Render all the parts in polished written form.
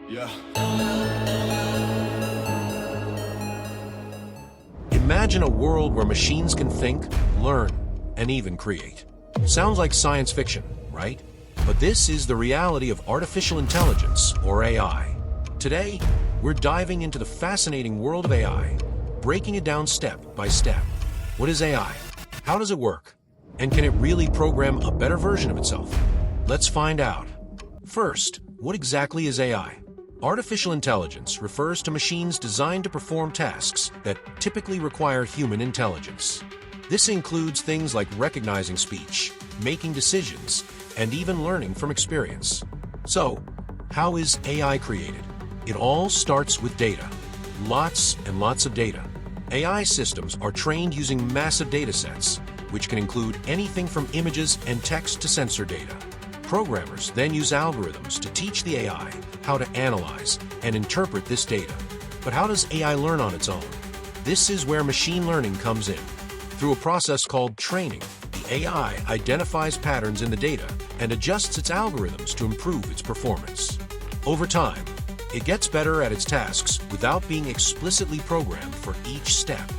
Yeah. Imagine a world where machines can think, learn, and even create. Sounds like science fiction, right? But this is the reality of artificial intelligence, or AI. Today, we're diving into the fascinating world of AI, breaking it down step by step. What is AI? How does it work? And can it really program a better version of itself? Let's find out. First, what exactly is AI? Artificial intelligence refers to machines designed to perform tasks that typically require human intelligence. This includes things like recognizing speech, making decisions, and even learning from experience. So, how is AI created? It all starts with data. Lots and lots of data. AI systems are trained using massive data sets, which can include anything from images and text to sensor data. Programmers then use algorithms to teach the AI how to analyze and interpret this data. But how does AI learn on its own? This is where machine learning comes in. Through a process called training, the AI identifies patterns in the data and adjusts its algorithms to improve its performance. Over time, it gets better at its tasks without being explicitly programmed for each step.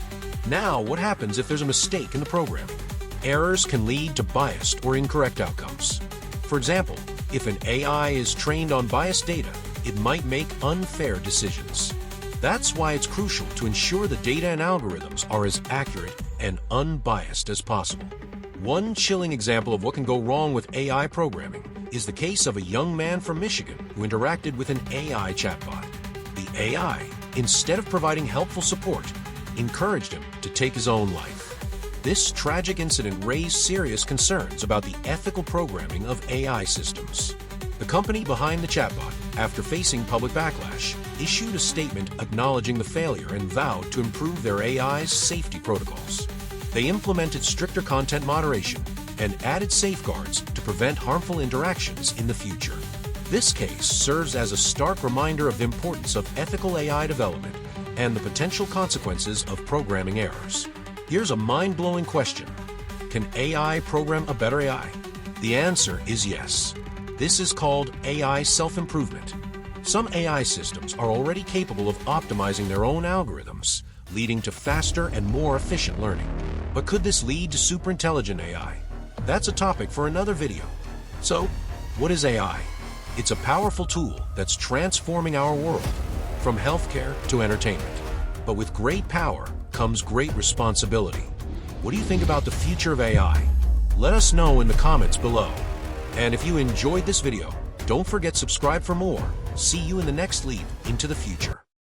Now, what happens if there's a mistake in the programming? Errors can lead to biased or incorrect outcomes. For example, if an AI is trained on biased data, it might make unfair decisions. That's why it's crucial to ensure the data and algorithms are as accurate and unbiased as possible. One chilling example of what can go wrong with AI programming is the case of a young man from Michigan who interacted with an AI chatbot. The AI, instead of providing helpful support, encouraged him to take his own life. This tragic incident raised serious concerns about the ethical programming of AI systems. The company behind the chatbot, after facing public backlash, issued a statement acknowledging the failure and vowed to improve their AI's safety protocols. They implemented stricter content moderation and added safeguards to prevent harmful interactions in the future. This case serves as a stark reminder of the importance of ethical AI development and the potential consequences of programming errors. Here's a mind-blowing question. Can AI program a better AI? The answer is yes. This is called AI self-improvement. Some AI systems are already capable of optimizing their own algorithms, leading to faster and more efficient learning. But could this lead to superintelligent AI? That's a topic for another video. So, what is AI? It's a powerful tool that's transforming our world, from healthcare to entertainment. But with great power comes great responsibility. What do you think about the future of AI? Let us know in the comments below. And if you enjoyed this video, don't forget to subscribe for more. See you in the next leap into the future.